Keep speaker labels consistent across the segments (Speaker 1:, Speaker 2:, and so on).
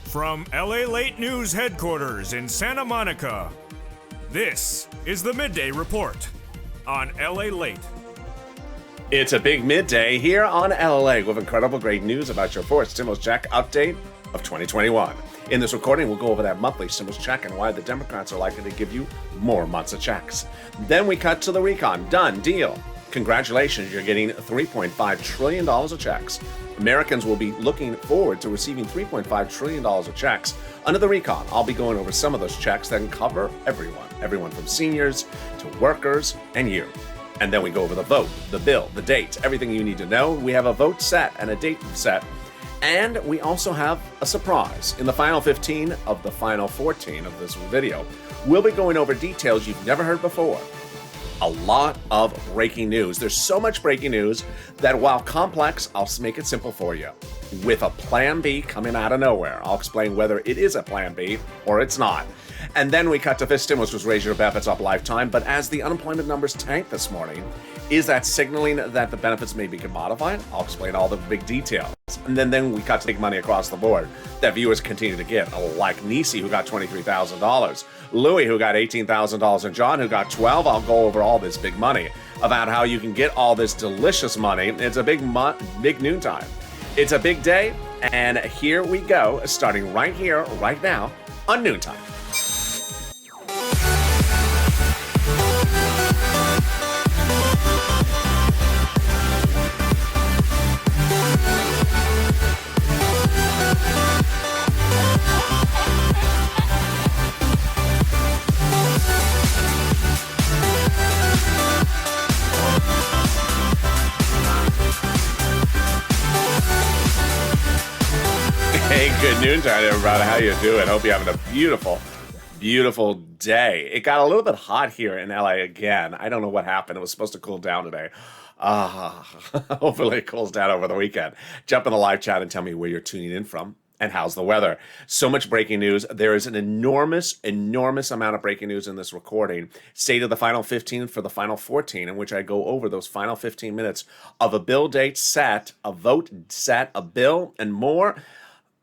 Speaker 1: From Lalate News headquarters in Santa Monica, this is the Midday Report on Lalate.
Speaker 2: It's a big midday here on LA with incredible great news about your fourth stimulus check update of 2021. In this recording, we'll go over that monthly stimulus check and why the Democrats are likely to give you more months of checks. Then we cut to the recon. Done deal. Congratulations, you're getting $3.5 trillion of checks. Americans will be looking forward to receiving $3.5 trillion of checks under the recon. I'll be going over some of those checks that can cover everyone from seniors to workers and you. And then we go over the vote, the bill, the dates, everything you need to know. We have a vote set and a date set. And we also have a surprise. In the final 15 of the final 14 of this video, we'll be going over details you've never heard before. A lot of breaking news. There's so much breaking news that while complex, I'll make it simple for you. With a plan B coming out of nowhere. I'll explain whether it is a plan B or it's not. And then we cut to fifth stimulus, which raise your benefits up lifetime. But as the unemployment numbers tanked this morning, is that signaling that the benefits may be modified? I'll explain all the big details. And then we cut to big money across the board that viewers continue to get, like Nisi, who got $23,000, Louie, who got $18,000, and John, who got $12,000. I'll go over all this big money about how you can get all this delicious money. It's a big noontime. It's a big day, and here we go, starting right here, right now, on Noontime. Hey, good noontime, everybody. How you doing? Hope you're having a beautiful, beautiful day. It got a little bit hot here in LA again. I don't know what happened. It was supposed to cool down today. Hopefully it cools down over the weekend. Jump in the live chat and tell me where you're tuning in from and how's the weather. So much breaking news. There is an enormous amount of breaking news in this recording. State of the final 15 for the final 14, in which I go over those final 15 minutes of a bill date set, a vote set, a bill, and more.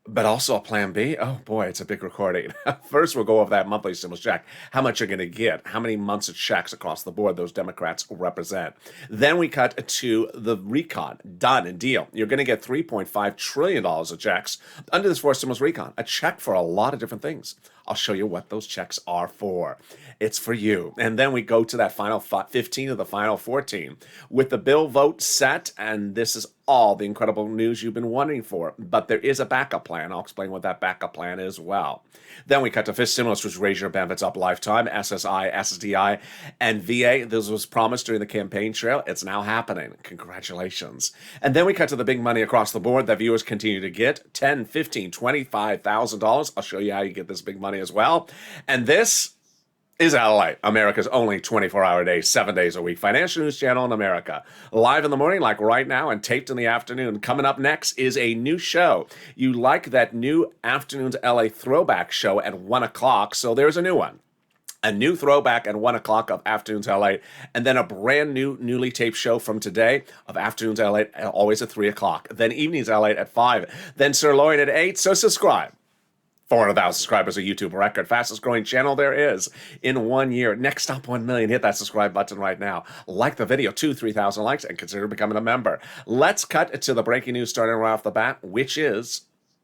Speaker 2: But also a plan B. Oh boy, it's a big recording. First, we'll go over that monthly stimulus check. How much you're going to get. How many months of checks across the board those Democrats represent. Then we cut to the recon. Done and deal. You're going to get $3.5 trillion of checks under this fourth stimulus recon. A check for a lot of different things. I'll show you what those checks are for. It's for you. And then we go to that final 15 of the final 14 with the bill vote set. And this is all the incredible news you've been wondering for. But there is a backup plan. I'll explain what that backup plan is well. Then we cut to fifth stimulus, which raise your benefits up lifetime, SSI, SSDI, and VA. This was promised during the campaign trail. It's now happening. Congratulations. And then we cut to the big money across the board that viewers continue to get. $10,000, $15,000, $25,000. I'll show you how you get this big money as well. And this is LA, America's only 24-hour day, 7 days a week financial news channel in America. Live in the morning, like right now, and taped in the afternoon. Coming up next is a new show. You like that new Afternoons LA throwback show at 1 o'clock, so there's a new one. A new throwback at 1 o'clock of Afternoons LA, and then a brand new, newly taped show from today of Afternoons LA, always at 3 o'clock. Then Evenings LA at 5. Then Sirloin at 8, so subscribe. 400,000 subscribers, a YouTube record. Fastest growing channel there is in 1 year. Next up, 1 million. Hit that subscribe button right now. Like the video, 3,000 likes, and consider becoming a member. Let's cut to the breaking news starting right off the bat, which is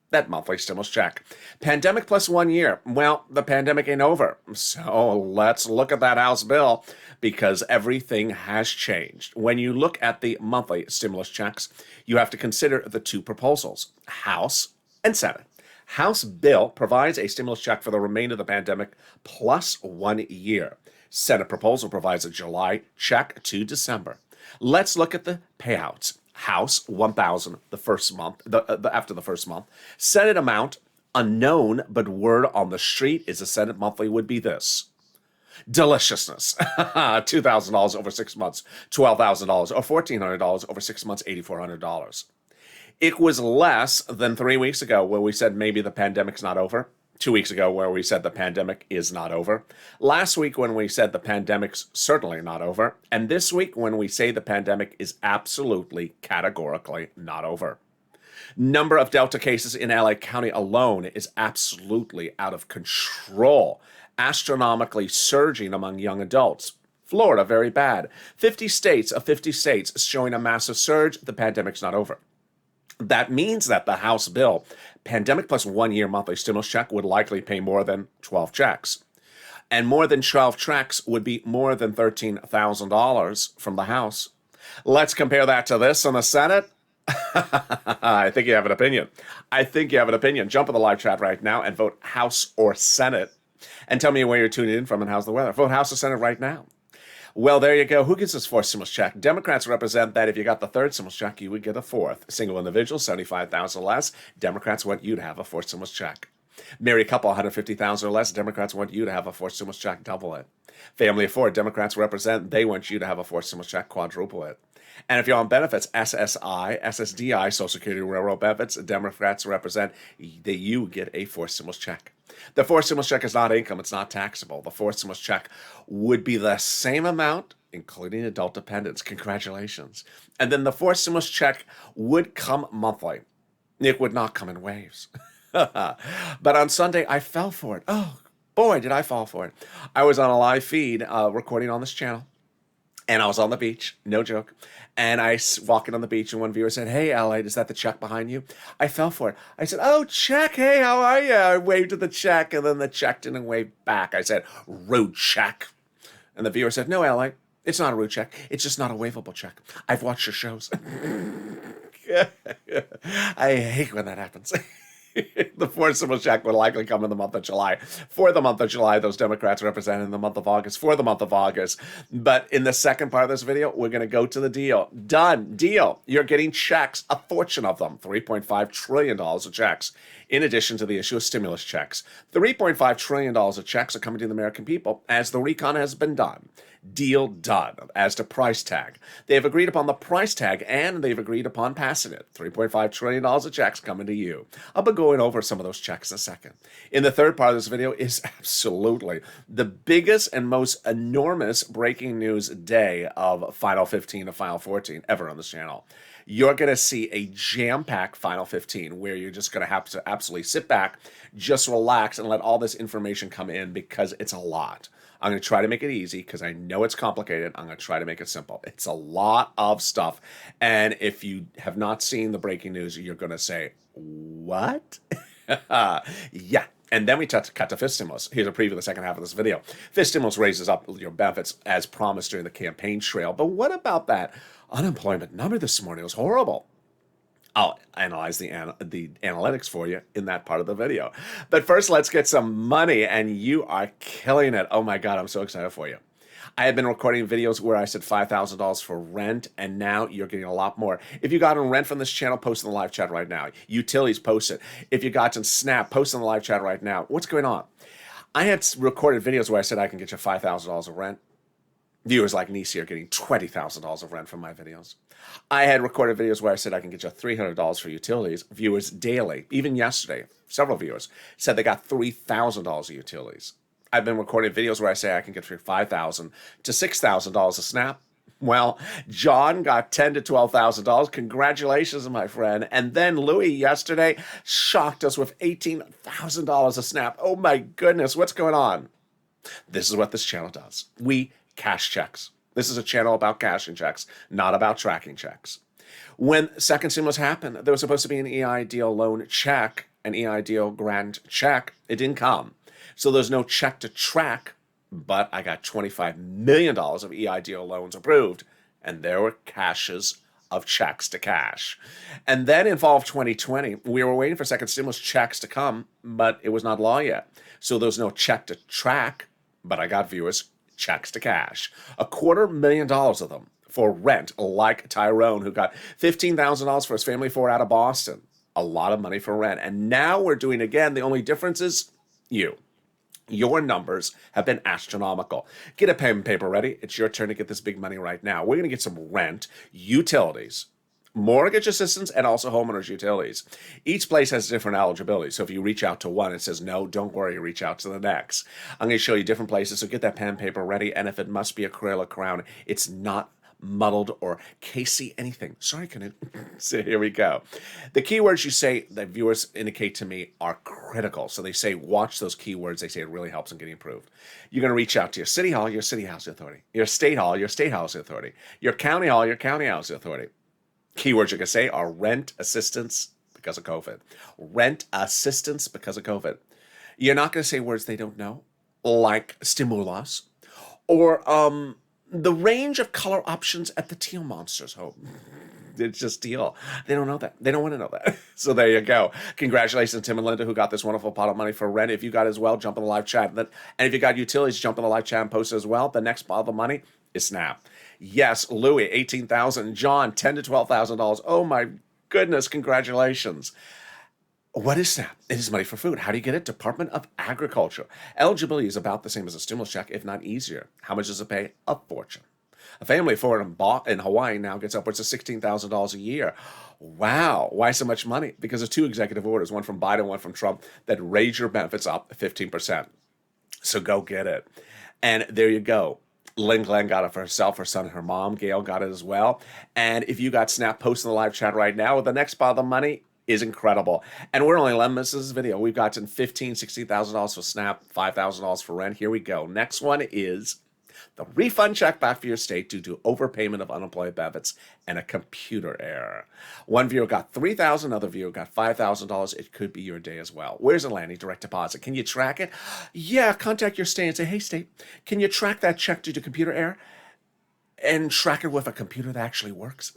Speaker 2: that monthly stimulus check. Pandemic plus 1 year. Well, the pandemic ain't over. So let's look at that House bill because everything has changed. When you look at the monthly stimulus checks, you have to consider the two proposals, House and Senate. House bill provides a stimulus check for the remainder of the pandemic plus 1 year. Senate proposal provides a July check to December. Let's look at the payouts. House, $1,000 the first month, after the first month. Senate amount, unknown, but word on the street is a Senate monthly would be this. Deliciousness, $2,000 over 6 months, $12,000, or $1,400 over 6 months, $8,400. It was less than 3 weeks ago where we said maybe the pandemic's not over. 2 weeks ago where we said the pandemic is not over. Last week when we said the pandemic's certainly not over. And this week when we say the pandemic is absolutely, categorically not over. Number of Delta cases in LA County alone is absolutely out of control, astronomically surging among young adults. Florida, very bad. 50 states of 50 states showing a massive surge. The pandemic's not over. That means that the House bill, pandemic plus 1 year monthly stimulus check, would likely pay more than 12 checks. And more than 12 checks would be more than $13,000 from the House. Let's compare that to this in the Senate. I think you have an opinion. I think you have an opinion. Jump in the live chat right now and vote House or Senate. And tell me where you're tuning in from and how's the weather. Vote House or Senate right now. Well, there you go. Who gets this fourth stimulus check? Democrats represent that if you got the third stimulus check, you would get a fourth. Single individual, $75,000 or less. Democrats want you to have a fourth stimulus check. Married couple, $150,000 or less. Democrats want you to have a fourth stimulus check. Double it. Family of four, Democrats represent. They want you to have a fourth stimulus check. Quadruple it. And if you're on benefits, SSI, SSDI, Social Security Railroad benefits, Democrats represent that you get a fourth stimulus check. The fourth stimulus check is not income. It's not taxable. The fourth stimulus check would be the same amount, including adult dependents. Congratulations. And then the fourth stimulus check would come monthly. It would not come in waves. But on Sunday, I fell for it. Oh, boy, did I fall for it. I was on a live feed recording on this channel. And I was on the beach, no joke. And I walking on the beach, and one viewer said, "Hey, Lalate, is that the check behind you?" I fell for it. I said, "Oh, check. Hey, how are you?" I waved to the check, and then the check didn't wave back. I said, "Rude check." And the viewer said, "No, Lalate, it's not a rude check. It's just not a waveable check. I've watched your shows." I hate when that happens. The fourth stimulus check will likely come in the month of July. For the month of July, those Democrats represent in the month of August, for the month of August. But in the second part of this video, we're going to go to the deal. Done. Deal. You're getting checks, a fortune of them, $3.5 trillion of checks, in addition to the issue of stimulus checks. $3.5 trillion of checks are coming to the American people as the recon has been done. Deal done. As to price tag, they've agreed upon the price tag and they've agreed upon passing it. $3.5 trillion of checks coming to you. I'll be going over some of those checks in a second. In the third part of this video is absolutely the biggest and most enormous breaking news day of Final 15 to Final 14 ever on this channel. You're going to see a jam-packed Final 15 where you're just going to have to absolutely sit back, just relax, and let all this information come in because it's a lot. I'm going to try to make it easy because I know it's complicated. I'm going to try to make it simple. It's a lot of stuff. And if you have not seen the breaking news, you're going to say, what? Yeah. And then we cut to fifth stimulus. Here's a preview of the second half of this video. Fifth stimulus raises up your benefits as promised during the campaign trail. But what about that unemployment number this morning? It was horrible. I'll analyze the analytics for you in that part of the video. But first, let's get some money, and you are killing it. Oh my God, I'm so excited for you. I have been recording videos where I said $5,000 for rent, and now you're getting a lot more. If you got on rent from this channel, post in the live chat right now. Utilities, post it. If you got on Snap, post in the live chat right now. What's going on? I had recorded videos where I said I can get you $5,000 of rent. Viewers like Nisi are getting $20,000 of rent from my videos. I had recorded videos where I said I can get you $300 for utilities. Viewers daily, even yesterday, several viewers said they got $3,000 of utilities. I've been recording videos where I say I can get you $5,000 to $6,000 a snap. Well, John got $10,000 to $12,000. Congratulations, my friend. And then Louis yesterday shocked us with $18,000 a snap. Oh my goodness, what's going on? This is what this channel does. We cash checks. This is a channel about cashing checks, not about tracking checks. When second stimulus happened, there was supposed to be an EIDL loan check, an EIDL grant check. It didn't come. So there's no check to track, but I got $25 million of EIDL loans approved, and there were caches of checks to cash. And then in fall of 2020, we were waiting for second stimulus checks to come, but it was not law yet. So there was no check to track, but I got viewers checks to cash. $250,000 of them for rent, like Tyrone, who got $15,000 for his family of four out of Boston. A lot of money for rent. And now we're doing again. The only difference is you. Your numbers have been astronomical. Get a pen and paper ready. It's your turn to get this big money right now. We're going to get some rent, utilities, mortgage assistance, and also homeowners utilities. Each place has different eligibility. So if you reach out to one, it says, no, don't worry, reach out to the next. I'm going to show you different places. So get that pen and paper ready. And if it must be a Crayola crown, it's not muddled, or Casey anything. Sorry, Canute. So here we go. The keywords you say that viewers indicate to me are critical. So they say, watch those keywords. They say it really helps in getting approved. You're going to reach out to your city hall, your city housing authority, your state hall, your state housing authority, your county hall, your county housing authority. Keywords you can say are rent assistance because of COVID. Rent assistance because of COVID. You're not going to say words they don't know, like stimulus, or the range of color options at the Teal Monsters home. It's just teal. They don't know that. They don't want to know that. So there you go. Congratulations to Tim and Linda who got this wonderful pot of money for rent. If you got it as well, jump in the live chat. And if you got utilities, jump in the live chat and post it as well. The next pot of money is Snap. Yes, Louis, $18,000. John, $10,000 to $12,000. Oh my goodness, congratulations. What is SNAP? It is money for food. How do you get it? Department of Agriculture. Eligibility is about the same as a stimulus check, if not easier. How much does it pay? A fortune. A family of four in Hawaii now gets upwards of $16,000 a year. Wow. Why so much money? Because of two executive orders, one from Biden, one from Trump, that raise your benefits up 15%. So go get it. And there you go. Lynn Glenn got it for herself, her son, and her mom. Gail got it as well. And if you got Snap, post in the live chat right now. The next part of the money is incredible. And we're only 11 minutes into this video. We've gotten $15,000, $16,000 for Snap, $5,000 for rent. Here we go. Next one is the refund check back for your state due to overpayment of unemployment benefits and a computer error. One viewer got $3,000, another viewer got $5,000. It could be your day as well. Where's it landing? Direct deposit. Can you track it? Yeah, contact your state and say, hey, state, can you track that check due to computer error? And track it with a computer that actually works.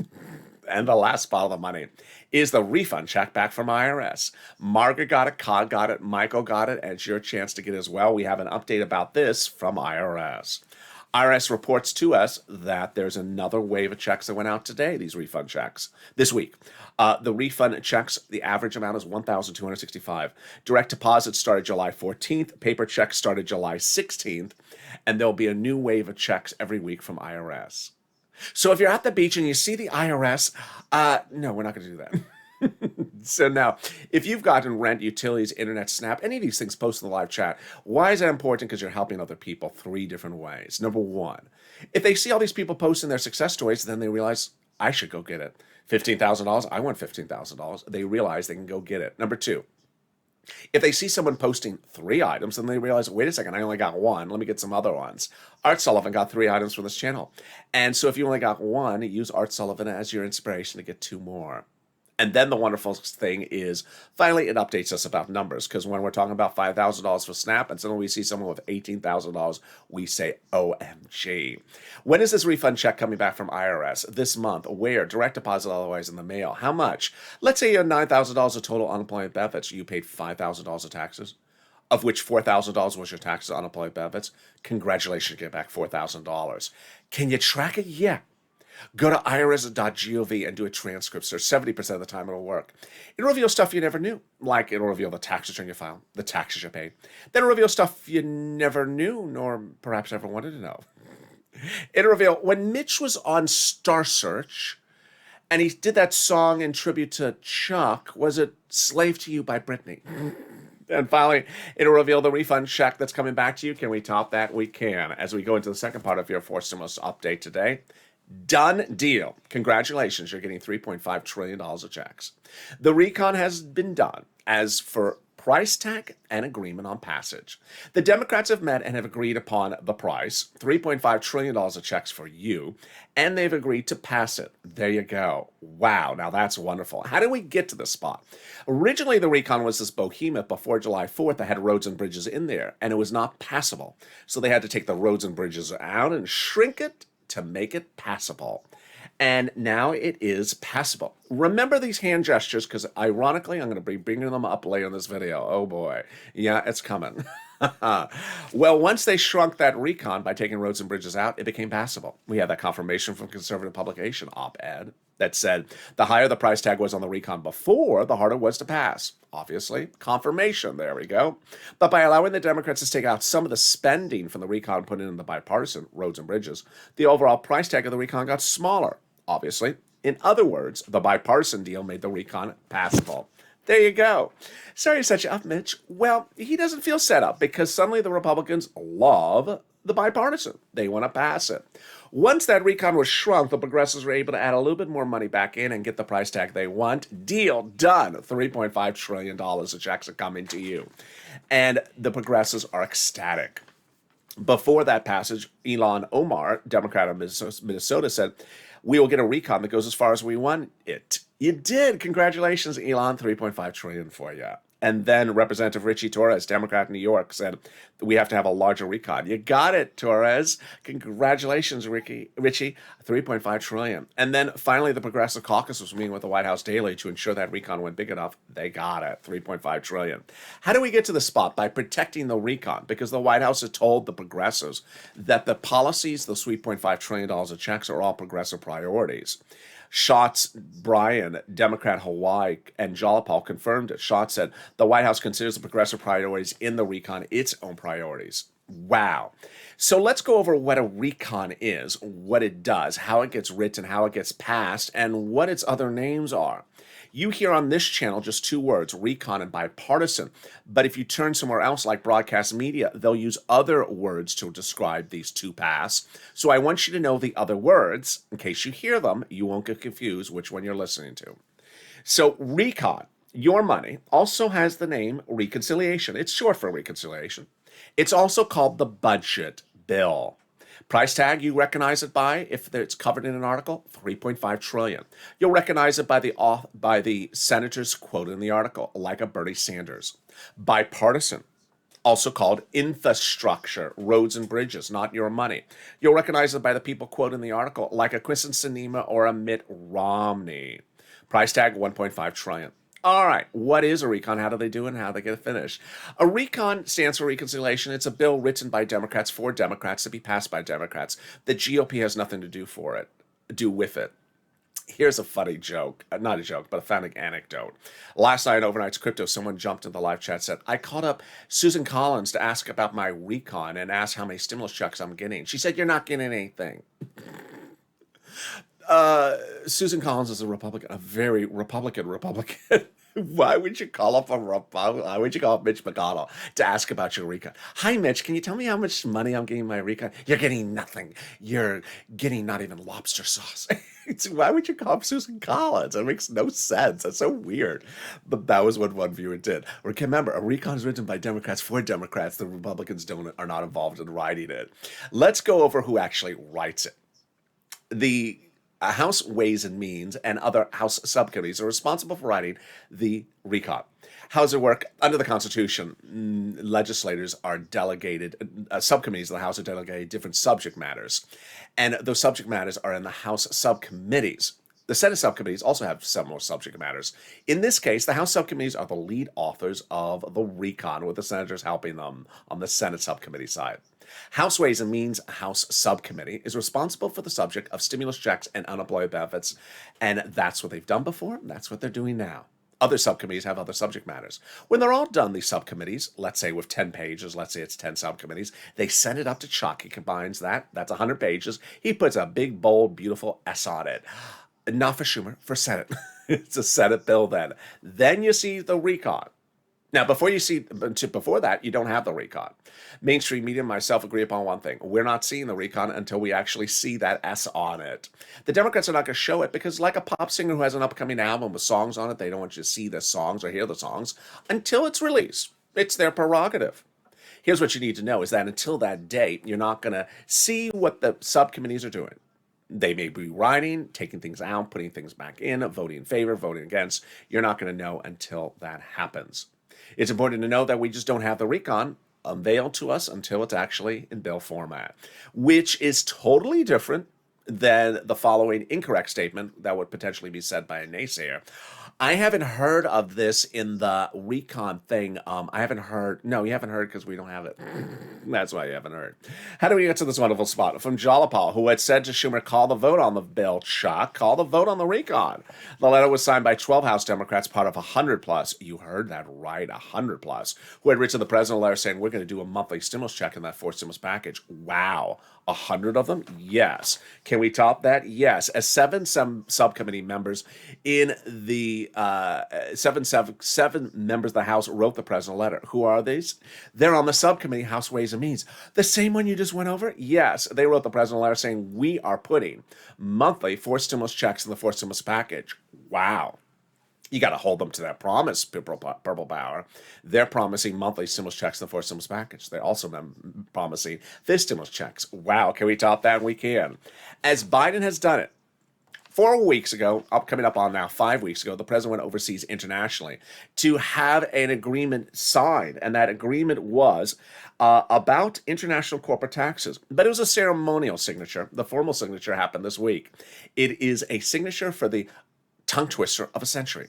Speaker 2: And the last spot of the money is the refund check back from IRS. Margaret got it, Cod got it, Michael got it, and it's your chance to get it as well. We have an update about this from IRS. IRS reports to us that there's another wave of checks that went out today, these refund checks, this week. The refund checks, the average amount is $1,265. Direct deposit started July 14th. Paper checks started July 16th. And there'll be a new wave of checks every week from IRS. So if you're at the beach and you see the IRS, no, we're not going to do that. So now, if you've gotten rent, utilities, internet, Snap, any of these things, post in the live chat. Why is that important? Because you're helping other people three different ways. Number one, if they see all these people posting their success stories, then they realize, I should go get it. $15,000, I want $15,000. They realize they can go get it. Number two, if they see someone posting 3 items, then they realize, wait a second, I only got 1. Let me get some other ones. Art Sullivan got 3 items from this channel. And so if you only got 1, use Art Sullivan as your inspiration to get 2 more. And then the wonderful thing is, finally, it updates us about numbers. Because when we're talking about $5,000 for Snap, and suddenly we see someone with $18,000, we say, OMG. When is this refund check coming back from IRS? This month. Where? Direct deposit, otherwise in the mail. How much? Let's say you have $9,000 of total unemployment benefits. You paid $5,000 of taxes, of which $4,000 was your taxes on unemployment benefits. Congratulations, you get back $4,000. Can you track it? Yeah. Go to irs.gov and do a transcript search. 70% of the time it'll work. It'll reveal stuff you never knew, like it'll reveal the tax return you filed, the taxes you paid. Then it'll reveal stuff you never knew, nor perhaps ever wanted to know. It'll reveal when Mitch was on Star Search and he did that song in tribute to Chuck, was it Slave to You by Britney? And finally, it'll reveal the refund check that's coming back to you. Can we top that? We can. As we go into the second part of your Fourth Stimulus update today. Done deal. Congratulations, you're getting $3.5 trillion of checks. The recon has been done. As for price tag and agreement on passage, the Democrats have met and have agreed upon the price, $3.5 trillion of checks for you, and they've agreed to pass it. There you go. Wow, now that's wonderful. How did we get to this spot? Originally, the recon was this behemoth before July 4th that had roads and bridges in there, and it was not passable. So they had to take the roads and bridges out and shrink it to make it passable. And now it is passable. Remember these hand gestures, because ironically, I'm going to be bringing them up later in this video. Oh boy. Yeah, it's coming. Well, once they shrunk that recon by taking roads and bridges out, it became passable. We had that confirmation from conservative publication op-ed that said the higher the price tag was on the recon before, the harder it was to pass. Obviously, confirmation, there we go. But by allowing the Democrats to take out some of the spending from the recon and put it in the bipartisan roads and bridges, the overall price tag of the recon got smaller, obviously. In other words, the bipartisan deal made the recon passable. There you go. Sorry to set you up, Mitch. Well, he doesn't feel set up because suddenly the Republicans love the bipartisan. They want to pass it. Once that recon was shrunk, the progressives were able to add a little bit more money back in and get the price tag they want. Deal done. $3.5 trillion of checks are coming to you. And the progressives are ecstatic. Before that passage, Ilhan Omar, Democrat of Minnesota, said, we will get a recon that goes as far as we want it. You did. Congratulations, Elon. $3.5 trillion for you. And then Representative Richie Torres, Democrat in New York, said we have to have a larger recon. You got it, Torres. Congratulations, Richie. $3.5 trillion. And then finally, the Progressive Caucus was meeting with the White House daily to ensure that recon went big enough. They got it. $3.5 trillion. How do we get to the spot? By protecting the recon, because the White House had told the progressives that the policies, the $3.5 trillion of checks, are all progressive priorities. Schatz, Brian, Democrat Hawaii, and Jalapal confirmed it. Schatz said the White House considers the progressive priorities in the recon its own priorities. Wow. So let's go over what a recon is, what it does, how it gets written, how it gets passed, and what its other names are. You hear on this channel just two words, recon and bipartisan. But if you turn somewhere else like broadcast media, they'll use other words to describe these two paths. So I want you to know the other words. In case you hear them, you won't get confused which one you're listening to. So recon, your money, also has the name reconciliation. It's short for reconciliation. It's also called the budget bill. Price tag, you recognize it by, if it's covered in an article, $3.5 trillion. You'll recognize it by the senators quoted in the article, like a Bernie Sanders. Bipartisan, also called infrastructure, roads and bridges, not your money. You'll recognize it by the people quoted in the article, like a Kristen Sinema or a Mitt Romney. Price tag, $1.5 trillion. All right, what is a recon? How do they do it and how do they get it finished? A recon stands for reconciliation. It's a bill written by Democrats for Democrats to be passed by Democrats. The GOP has nothing to do with it. Here's a funny joke, not a joke, but a funny anecdote. Last night, Overnight's Crypto, someone jumped in the live chat, said, I called up Susan Collins to ask about my recon and ask how many stimulus checks I'm getting. She said, you're not getting anything. Susan Collins is a Republican, a very Republican. Why would you call up Why would you call up Mitch McConnell to ask about your recon? Hi, Mitch. Can you tell me how much money I'm getting my recon? You're getting nothing. You're getting not even lobster sauce. Why would you call up Susan Collins? It makes no sense. That's so weird. But that was what one viewer did. Remember, a recon is written by Democrats for Democrats. The Republicans are not involved in writing it. Let's go over who actually writes it. The House Ways and Means and other House subcommittees are responsible for writing the recon. How does it work? Under the Constitution, legislators are delegated, subcommittees of the House are delegated different subject matters. And those subject matters are in the House subcommittees. The Senate subcommittees also have some more subject matters. In this case, the House subcommittees are the lead authors of the recon, with the senators helping them on the Senate subcommittee side. House Ways and Means House Subcommittee is responsible for the subject of stimulus checks and unemployment benefits, and that's what they've done before, and that's what they're doing now. Other subcommittees have other subject matters. When they're all done, these subcommittees, let's say with 10 pages, let's say it's 10 subcommittees, they send it up to Chuck. He combines that's 100 pages. He puts a big, bold, beautiful S on it. Not for Schumer, for Senate. It's a Senate bill then. Then you see the recon. Now, before that, you don't have the recon. Mainstream media and myself agree upon one thing. We're not seeing the recon until we actually see that S on it. The Democrats are not going to show it because, like a pop singer who has an upcoming album with songs on it, they don't want you to see the songs or hear the songs until it's released. It's their prerogative. Here's what you need to know is that until that date, you're not going to see what the subcommittees are doing. They may be writing, taking things out, putting things back in, voting in favor, voting against. You're not going to know until that happens. It's important to know that we just don't have the recon unveiled to us until it's actually in bill format, which is totally different than the following incorrect statement that would potentially be said by a naysayer. I haven't heard of this in the recon thing. I haven't heard. No, you haven't heard because we don't have it. That's why you haven't heard. How do we get to this wonderful spot? From Jalapal, who had said to Schumer, call the vote on the bill, Chuck. Call the vote on the recon. The letter was signed by 12 House Democrats, part of 100 plus. You heard that right, 100 plus. Who had written the president a letter saying, we're going to do a monthly stimulus check in that fourth stimulus package. Wow. 100 of them? Yes. Can we top that? Yes. As 7 subcommittee members in the seven members of the House wrote the president a letter. Who are these? They're on the subcommittee, House Ways and Means. The same one you just went over? Yes. They wrote the president a letter saying, we are putting monthly 4 stimulus checks in the 4th stimulus package. Wow. You got to hold them to that promise, Purple Power. They're promising monthly stimulus checks in the 4th stimulus package. They're also promising 5th stimulus checks. Wow, can we top that? We can. As Biden has done it, 4 weeks ago, coming up on now 5 weeks ago, the president went overseas internationally to have an agreement signed. And that agreement was about international corporate taxes. But it was a ceremonial signature. The formal signature happened this week. It is a signature for the tongue twister of a century.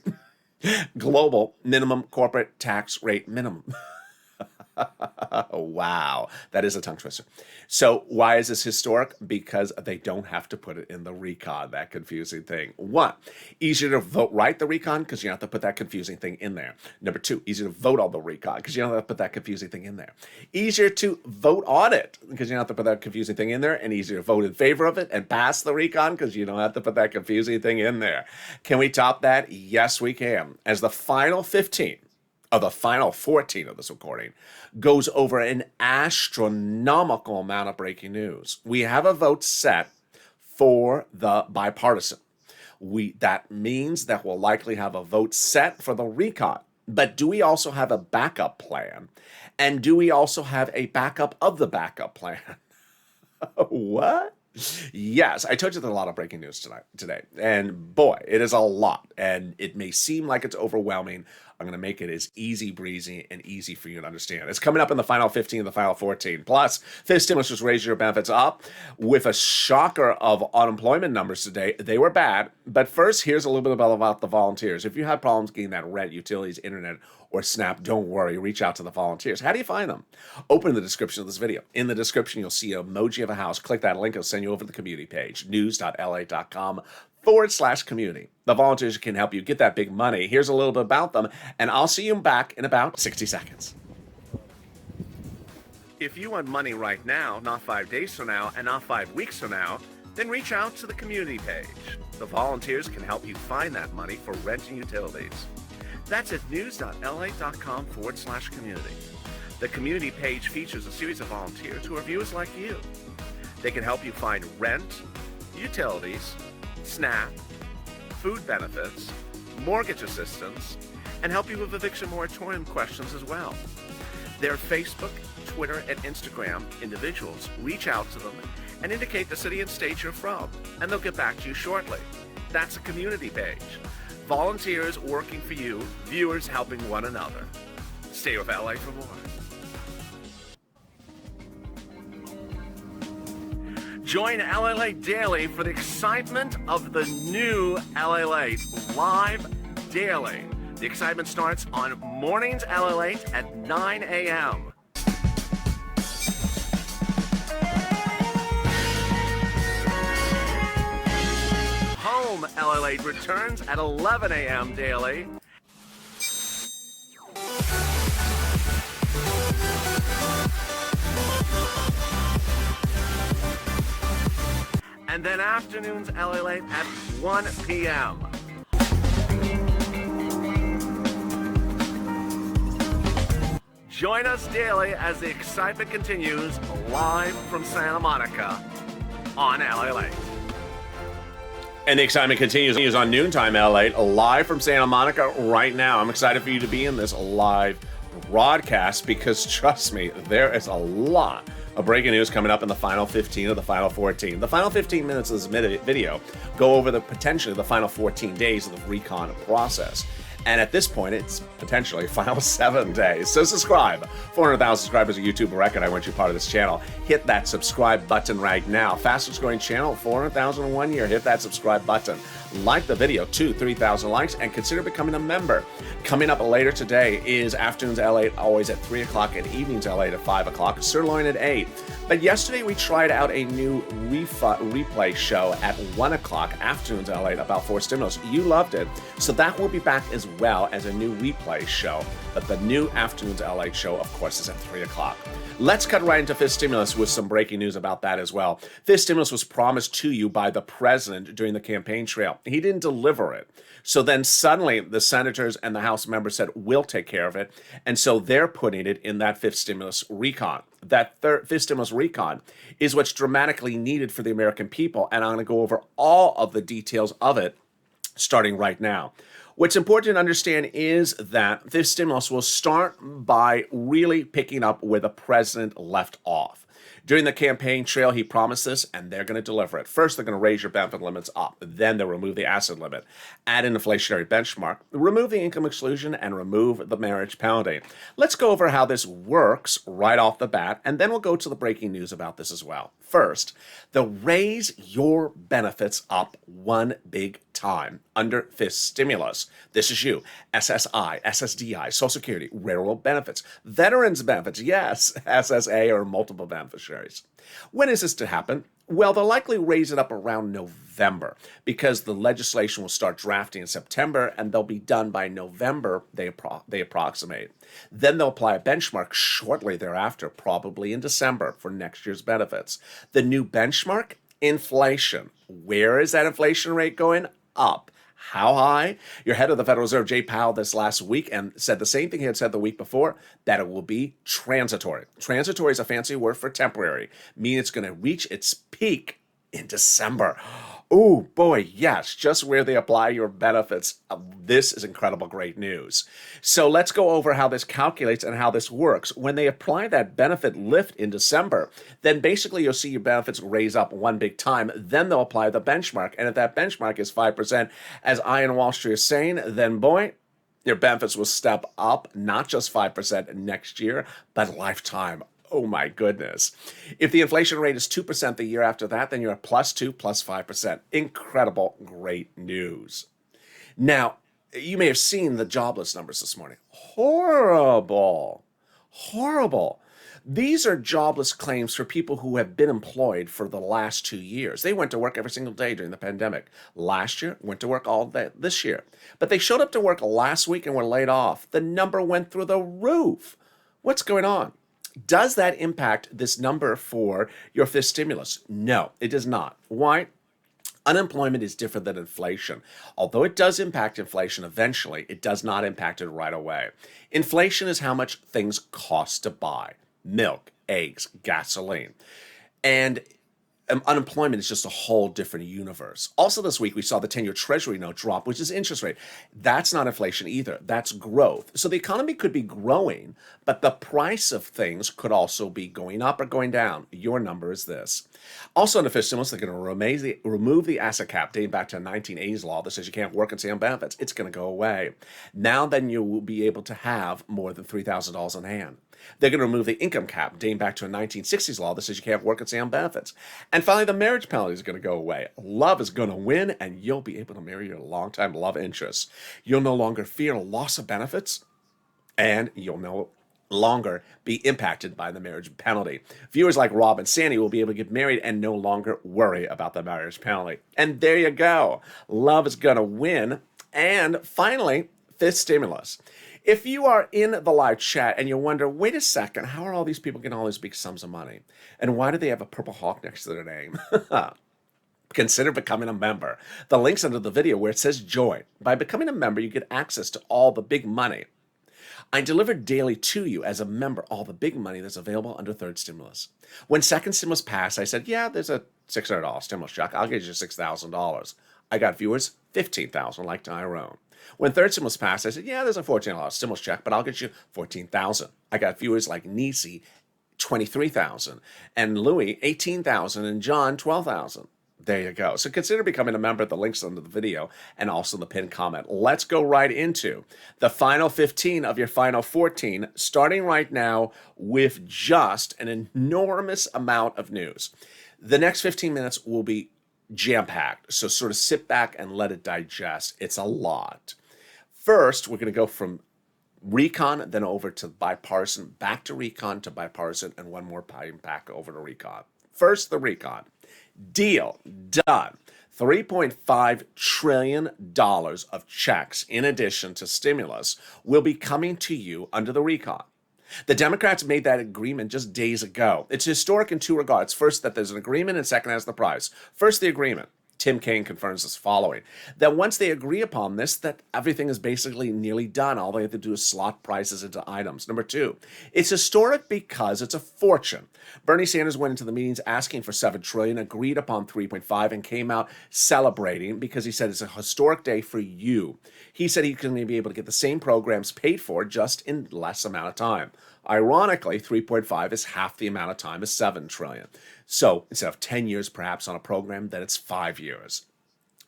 Speaker 2: Global minimum corporate tax rate minimum. Wow, that is a tongue twister. So why is this historic? Because they don't have to put it in the recon, that confusing thing. 1, easier to vote right the recon because you don't have to put that confusing thing in there. Number 2, easier to vote on the recon because you don't have to put that confusing thing in there. Easier to vote on it because you don't have to put that confusing thing in there, and easier to vote in favor of it and pass the recon because you don't have to put that confusing thing in there. Can we top that? Yes, we can. As the final 15 of the final 14 of this recording goes over an astronomical amount of breaking news. We have a vote set for the bipartisan. That means that we'll likely have a vote set for the recon. But do we also have a backup plan? And do we also have a backup of the backup plan? What? Yes, I told you there's a lot of breaking news today. And boy, it is a lot. And it may seem like it's overwhelming. I'm going to make it as easy breezy and easy for you to understand. It's coming up in the final 15 and the final 14. Plus, 5th stimulus just raised your benefits up with a shocker of unemployment numbers today. They were bad. But first, here's a little bit about the volunteers. If you have problems getting that rent, utilities, internet, or SNAP, don't worry. Reach out to the volunteers. How do you find them? Open the description of this video. In the description, you'll see an emoji of a house. Click that link. It'll send you over to the community page, news.la.com/community. The volunteers can help you get that big money. Here's a little bit about them, and I'll see you back in about 60 seconds. If you want money right now, not 5 days from now, and not 5 weeks from now, then reach out to the community page. The volunteers can help you find that money for rent and utilities. That's at news.la.com/community. The community page features a series of volunteers who are viewers like you. They can help you find rent, utilities, SNAP, food benefits, mortgage assistance, and help you with eviction moratorium questions as well. Their Facebook, Twitter, and Instagram individuals reach out to them and indicate the city and state you're from, and they'll get back to you shortly. That's a community page. Volunteers working for you, viewers helping one another. Stay with LA for more. Join LA Daily for the excitement of the new LA live daily. The excitement starts on mornings LA at 9 a.m. Home LA returns at 11 a.m. daily. And then afternoons LA at 1 p.m. Join us daily as the excitement continues live from Santa Monica on LA. And the excitement continues on Noontime LA, live from Santa Monica right now. I'm excited for you to be in this live broadcast because, trust me, there is a lot of breaking news coming up in the final 15 of the final 14. The final 15 minutes of this video go over potentially the final 14 days of the recon process. And at this point, it's potentially final 7 days. So subscribe. 400,000 subscribers, a YouTube record. I want you part of this channel. Hit that subscribe button right now. Fastest growing channel, 400,000 in 1 year. Hit that subscribe button. Like the video, 3,000 likes, and consider becoming a member. Coming up later today is Afternoons LA, always at 3 o'clock, and Evenings LA at 5 o'clock. Sirloin at 8. But yesterday we tried out a new replay show at 1 o'clock, Afternoons LA, about 4 stimulus. You loved it. So that will be back as well as a new replay show. But the new Afternoons LA show, of course, is at 3 o'clock. Let's cut right into 5th stimulus with some breaking news about that as well. 5th stimulus was promised to you by the president during the campaign trail. He didn't deliver it. So then suddenly the senators and the House members said, we'll take care of it. And so they're putting it in that fifth stimulus recon. That fifth stimulus recon is what's dramatically needed for the American people. And I'm going to go over all of the details of it starting right now. What's important to understand is that this stimulus will start by really picking up where the president left off. During the campaign trail, he promised this, and they're going to deliver it. First, they're going to raise your benefit limits up. Then they'll remove the asset limit, add an inflationary benchmark, remove the income exclusion, and remove the marriage penalty. Let's go over how this works right off the bat, and then we'll go to the breaking news about this as well. First, they'll raise your benefits up one big time under fifth stimulus. This is you. SSI, SSDI, Social Security, railroad benefits, veterans benefits, yes, SSA or multiple beneficiaries. When is this to happen? Well, they'll likely raise it up around November because the legislation will start drafting in September and they'll be done by November, they approximate. Then they'll apply a benchmark shortly thereafter, probably in December for next year's benefits. The new benchmark? Inflation. Where is that inflation rate going? Up. How high? Your head of the Federal Reserve, Jay Powell, this last week and said the same thing he had said the week before, that it will be transitory. Transitory is a fancy word for temporary, meaning it's going to reach its peak in December. Oh boy, yes, just where they apply your benefits. This is incredible, great news. So let's go over how this calculates and how this works. When they apply that benefit lift in December, then basically you'll see your benefits raise up one big time. Then they'll apply the benchmark. And if that benchmark is 5%, as I and Wall Street is saying, then boy, your benefits will step up, not just 5% next year, but lifetime. Oh my goodness. If the inflation rate is 2% the year after that, then you're at +2, +5%. Incredible, great news. Now, you may have seen the jobless numbers this morning. Horrible. Horrible. These are jobless claims for people who have been employed for the last 2 years. They went to work every single day during the pandemic. Last year, went to work all day this year. But they showed up to work last week and were laid off. The number went through the roof. What's going on? Does that impact this number for your fifth stimulus? No, it does not. Why? Unemployment is different than inflation. Although it does impact inflation eventually, it does not impact it right away. Inflation is how much things cost to buy. Milk, eggs, gasoline. And unemployment is just a whole different universe. Also this week, we saw the 10-year Treasury note drop, which is interest rate. That's not inflation either. That's growth. So the economy could be growing, but the price of things could also be going up or going down. Your number is this. Also in the fifth stimulus, they're going to remove the asset cap dating back to a 1980s law that says you can't work and stay on benefits. It's going to go away. Now then you will be able to have more than $3,000 in hand. They're going to remove the income cap dating back to a 1960s law that says you can't work and stay on benefits. And finally, the marriage penalty is going to go away. Love is going to win, and you'll be able to marry your longtime love interest. You'll no longer fear loss of benefits, and you'll no longer be impacted by the marriage penalty. Viewers like Rob and Sandy will be able to get married and no longer worry about the marriage penalty. And there you go. Love is going to win. And finally, fifth stimulus. If you are in the live chat and you wonder, wait a second, how are all these people getting all these big sums of money? And why do they have a purple hawk next to their name? Consider becoming a member. The link's under the video where it says join. By becoming a member, you get access to all the big money. I deliver daily to you as a member all the big money that's available under third stimulus. When second stimulus passed, I said, yeah, there's a $600 stimulus check. I'll get you $6,000. I got viewers, $15,000 like Tyrone. When third stimulus passed, I said, yeah, there's a $14 stimulus check, but I'll get you $14,000. I got viewers like Nisi, $23,000, and Louis, $18,000, and John, $12,000. There you go. So consider becoming a member. The link's under the video and also the pinned comment. Let's go right into the final 15 of your final 14, starting right now with just an enormous amount of news. The next 15 minutes will be jam-packed, so sort of sit back and let it digest. It's a lot. First, we're going to go from recon, then over to bipartisan, back to recon to bipartisan, and one more time back over to recon. First, the recon. Deal done. $3.5 trillion of checks, in addition to stimulus, will be coming to you under the recon. The Democrats made that agreement just days ago. It's historic in two regards. First, that there's an agreement, and second, as the prize. First, the agreement. Tim Kaine confirms this following, that once they agree upon this, that everything is basically nearly done. All they have to do is slot prices into items. Number two, it's historic because it's a fortune. Bernie Sanders went into the meetings asking for $7 trillion, agreed upon 3.5, and came out celebrating because he said it's a historic day for you. He said he's going to be able to get the same programs paid for just in less amount of time. Ironically, 3.5 is half the amount of time as 7 trillion. So instead of 10 years perhaps on a program, then it's 5 years.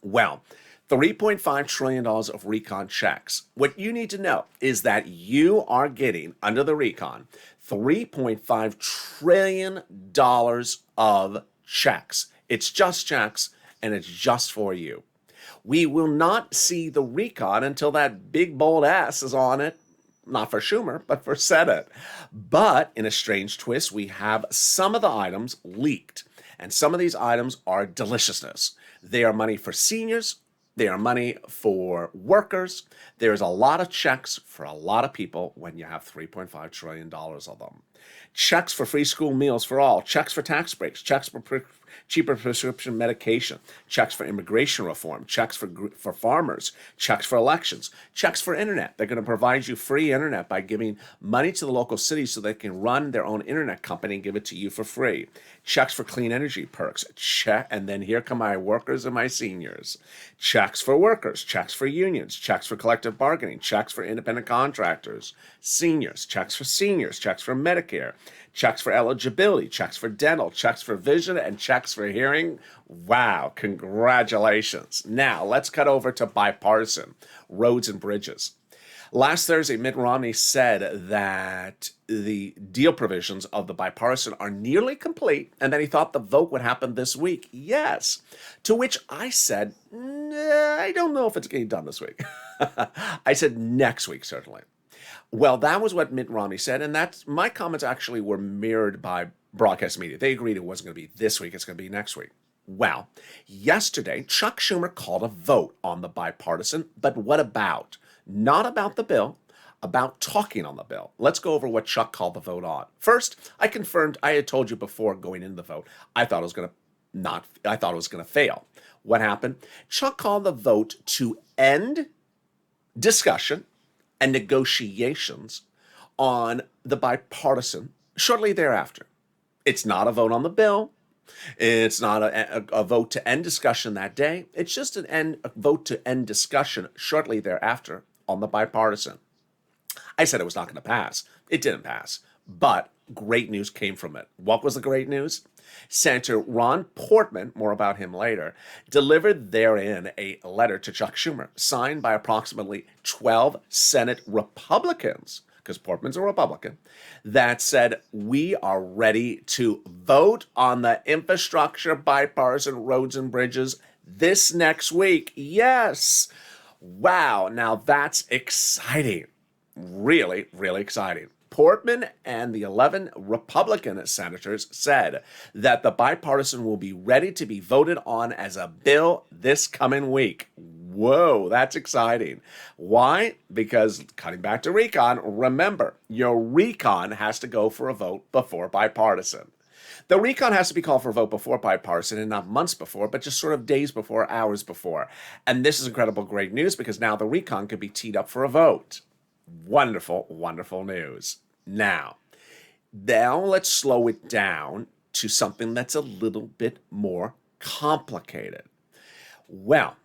Speaker 2: Well, $3.5 trillion of recon checks. What you need to know is that you are getting, under the recon, $3.5 trillion of checks. It's just checks, and it's just for you. We will not see the recon until that big bold S is on it. Not for Schumer, but for Senate. But in a strange twist, we have some of the items leaked. And some of these items are deliciousness. They are money for seniors. They are money for workers. There's a lot of checks for a lot of people when you have $3.5 trillion of them. Checks for free school meals for all. Checks for tax breaks. Checks for cheaper prescription medication. Checks for immigration reform. Checks for farmers. Checks for elections. Checks for internet. They're going to provide you free internet by giving money to the local cities so they can run their own internet company and give it to you for free. Checks for clean energy perks. And then here come my workers and my seniors. Checks for workers. Checks for unions. Checks for collective bargaining. Checks for independent contractors. Seniors. Checks for seniors. Checks for Medicare. Checks for eligibility, checks for dental, checks for vision, and checks for hearing. Wow, congratulations. Now, let's cut over to bipartisan, roads and bridges. Last Thursday, Mitt Romney said that the deal provisions of the bipartisan are nearly complete and that he thought the vote would happen this week. Yes. To which I said, I don't know if it's getting done this week. I said next week, certainly. Well, that was what Mitt Romney said, and my comments actually were mirrored by broadcast media. They agreed it wasn't going to be this week, it's going to be next week. Well, yesterday, Chuck Schumer called a vote on the bipartisan, but what about? Not about the bill, about talking on the bill. Let's go over what Chuck called the vote on. First, I confirmed, I had told you before going into the vote, I thought it was going to fail. What happened? Chuck called the vote to end discussion and negotiations on the bipartisan shortly thereafter. It's not a vote on the bill. It's not a vote to end discussion that day. It's just a vote to end discussion shortly thereafter on the bipartisan. I said it was not going to pass. It didn't pass. But great news came from it. What was the great news? Senator Ron Portman, more about him later, delivered therein a letter to Chuck Schumer, signed by approximately 12 Senate Republicans, because Portman's a Republican, that said, we are ready to vote on the infrastructure bipartisan roads and bridges this next week. Yes. Wow. Now that's exciting. Really, really exciting. Portman and the 11 Republican senators said that the bipartisan will be ready to be voted on as a bill this coming week. Whoa, that's exciting. Why? Because cutting back to recon, remember, your recon has to go for a vote before bipartisan. The recon has to be called for a vote before bipartisan and not months before, but just sort of days before, hours before. And this is incredible great news because now the recon could be teed up for a vote. Wonderful, wonderful news. Now let's slow it down to something that's a little bit more complicated. Well,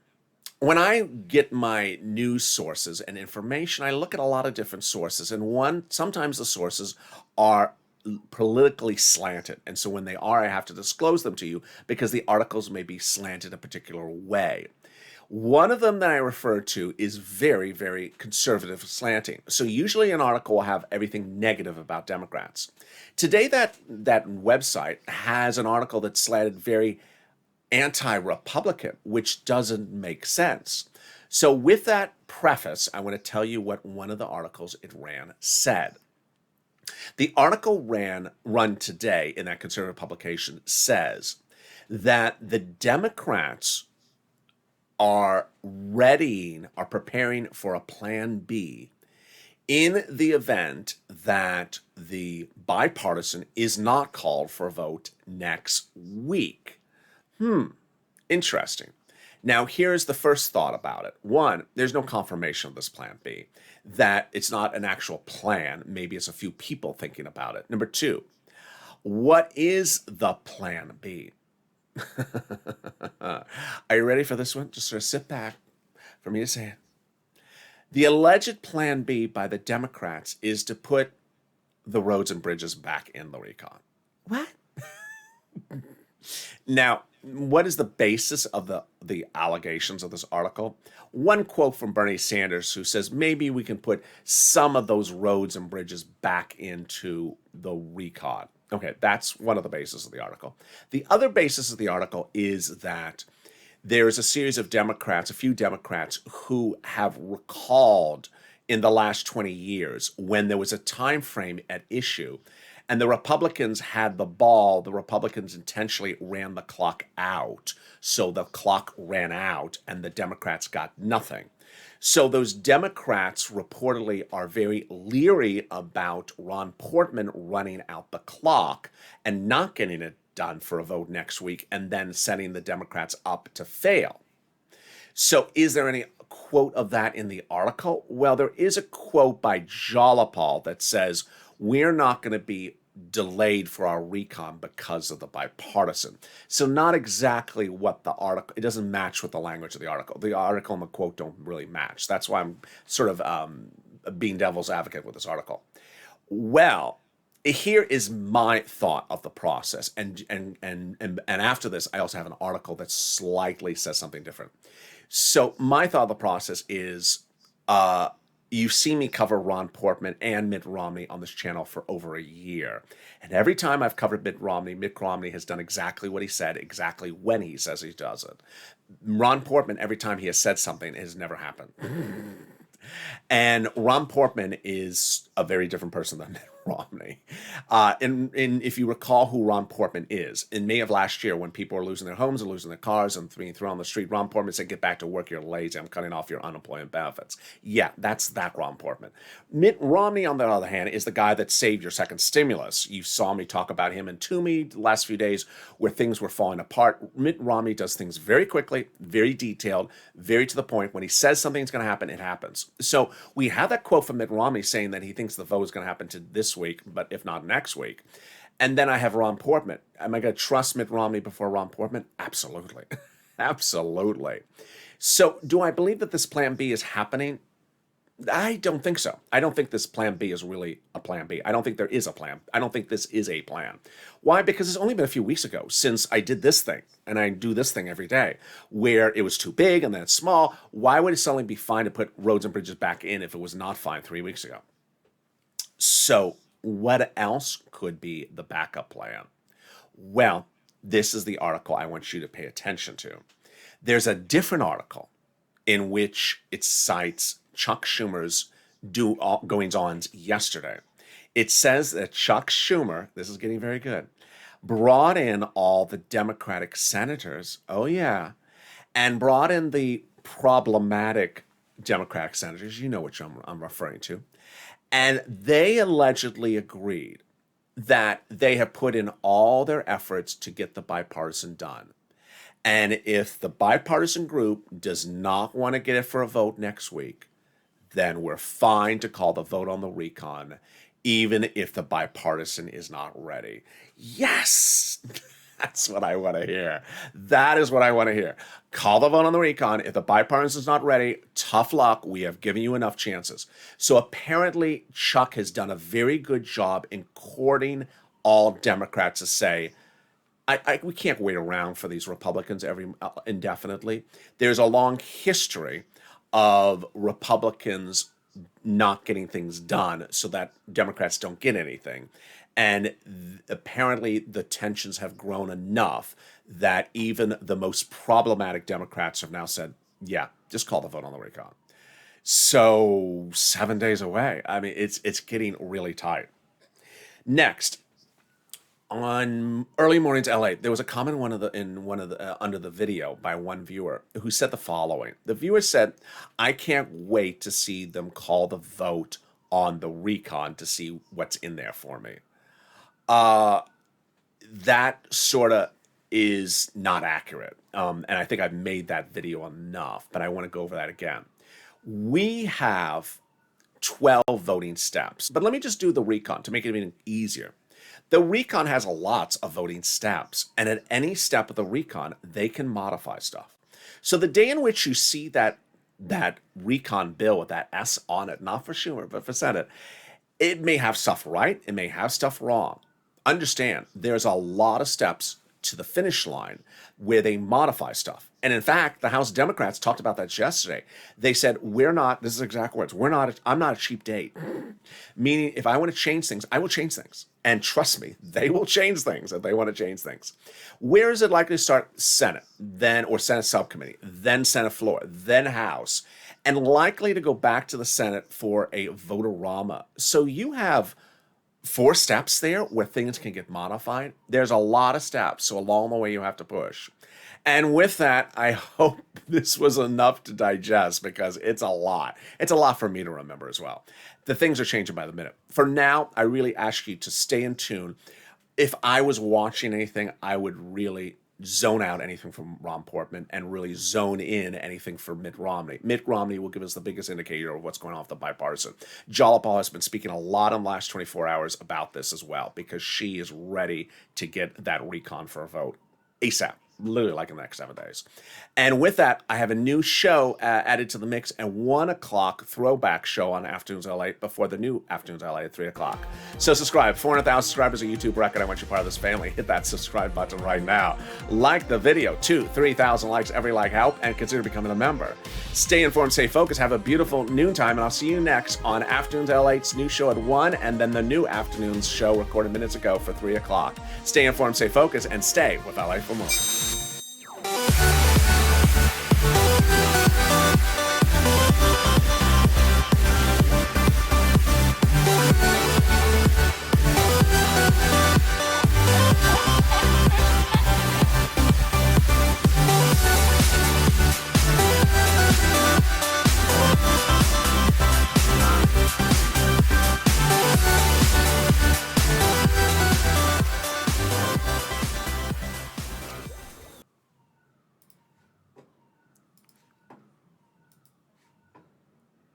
Speaker 2: when I get my news sources and information, I look at a lot of different sources, and sometimes the sources are politically slanted. And so when they are, I have to disclose them to you because the articles may be slanted a particular way. One of them that I refer to is very, very conservative slanting. So usually an article will have everything negative about Democrats. Today, that website has an article that's slanted very anti-Republican, which doesn't make sense. So with that preface, I want to tell you what one of the articles it ran said. The article run today in that conservative publication says that the Democrats are preparing for a plan B in the event that the bipartisan is not called for a vote next week. Interesting. Now, here's the first thought about it. One, there's no confirmation of this plan B, that it's not an actual plan. Maybe it's a few people thinking about it. Number two, what is the plan B? Are you ready for this one? Just sort of sit back for me to say it. The alleged plan B by the Democrats is to put the roads and bridges back in the recon. What? Now, what is the basis of the allegations of this article? One quote from Bernie Sanders, who says maybe we can put some of those roads and bridges back into the recon. Okay, that's one of the bases of the article. The other basis of the article is that there is a series of Democrats, a few Democrats, who have recalled in the last 20 years when there was a time frame at issue and the Republicans had the ball. The Republicans intentionally ran the clock out. So the clock ran out and the Democrats got nothing. So those Democrats reportedly are very leery about Ron Portman running out the clock and not getting it done for a vote next week and then setting the Democrats up to fail. So is there any quote of that in the article? Well, there is a quote by Jolapal that says, we're not going to be delayed for our recon because of the bipartisan. So not exactly what the article, it doesn't match with the language of the article. The article and the quote don't really match. That's why I'm sort of being devil's advocate with this article. Well, here is my thought of the process. And after this, I also have an article that slightly says something different. So my thought of the process is, you've seen me cover Ron Portman and Mitt Romney on this channel for over a year. And every time I've covered Mitt Romney has done exactly what he said, exactly when he says he does it. Ron Portman, every time he has said something, it has never happened. And Ron Portman is a very different person than Mitt Romney. And if you recall who Ron Portman is, in May of last year, when people were losing their homes and losing their cars and being thrown on the street, Ron Portman said, "Get back to work, you're lazy, I'm cutting off your unemployment benefits." Yeah, that's that Ron Portman. Mitt Romney, on the other hand, is the guy that saved your second stimulus. You saw me talk about him in Toomey the last few days where things were falling apart. Mitt Romney does things very quickly, very detailed, very to the point. When he says something's going to happen, it happens. So we have that quote from Mitt Romney saying that he thinks the vote is going to happen to this week, but if not next week. And then I have Ron Portman. Am I going to trust Mitt Romney before Ron Portman? Absolutely. Absolutely. So do I believe that this plan B is happening? I don't think so. I don't think this plan B is really a plan B. I don't think there is a plan. I don't think this is a plan. Why? Because it's only been a few weeks ago since I did this thing, and I do this thing every day, where it was too big and then it's small. Why would it suddenly be fine to put roads and bridges back in if it was not fine 3 weeks ago? So what else could be the backup plan? Well, this is the article I want you to pay attention to. There's a different article in which it cites Chuck Schumer's goings-ons yesterday. It says that Chuck Schumer, this is getting very good, brought in all the Democratic senators, oh yeah, and brought in the problematic Democratic senators, you know which I'm referring to, and they allegedly agreed that they have put in all their efforts to get the bipartisan done. And if the bipartisan group does not want to get it for a vote next week, then we're fine to call the vote on the recon, even if the bipartisan is not ready. Yes! That's what I want to hear. That is what I want to hear. Call the vote on the recon. If the bipartisan is not ready, tough luck. We have given you enough chances. So apparently, Chuck has done a very good job in courting all Democrats to say, we can't wait around for these Republicans indefinitely. There's a long history of Republicans not getting things done so that Democrats don't get anything. And apparently the tensions have grown enough that even the most problematic Democrats have now said, yeah, just call the vote on the recon. So 7 days away. I mean, it's getting really tight. Next, on Early Mornings LA, there was a comment under the video by one viewer who said the following. The viewer said, "I can't wait to see them call the vote on the recon to see what's in there for me." That sort of is not accurate. And I think I've made that video enough, but I want to go over that again. We have 12 voting steps, but let me just do the recon to make it even easier. The recon has lots of voting steps, and at any step of the recon, they can modify stuff. So the day in which you see that recon bill with that S on it, not for Schumer, but for Senate, it may have stuff right, it may have stuff wrong. Understand, there's a lot of steps to the finish line where they modify stuff. And in fact, the House Democrats talked about that yesterday. They said, this is exact words, I'm not a cheap date. Meaning, if I want to change things, I will change things. And trust me, they will change things if they want to change things. Where is it likely to start? Senate, or Senate subcommittee, then Senate floor, then House, and likely to go back to the Senate for a vote-a-rama. So you have 4 steps there where things can get modified. There's a lot of steps, so along the way you have to push. And with that, I hope this was enough to digest, because it's a lot. It's a lot for me to remember as well. The things are changing by the minute. For now, I really ask you to stay in tune. If I was watching anything, I would really zone out anything from Ron Portman and really zone in anything for Mitt Romney. Mitt Romney will give us the biggest indicator of what's going on with the bipartisan. Jalopal has been speaking a lot in the last 24 hours about this as well, because she is ready to get that recon for a vote ASAP. Literally like in the next 7 days. And with that, I have a new show added to the mix, and 1 o'clock throwback show on Afternoons LA before the new Afternoons LA at 3 o'clock. So subscribe. 400,000 subscribers, a YouTube record. I want you part of this family. Hit that subscribe button right now. Like the video. 3,000 likes. Every like help, and consider becoming a member. Stay informed, stay focused. Have a beautiful noontime, and I'll see you next on Afternoons LA's new show at 1, and then the new Afternoons show recorded minutes ago for 3 o'clock. Stay informed, stay focused, and stay with LA for more.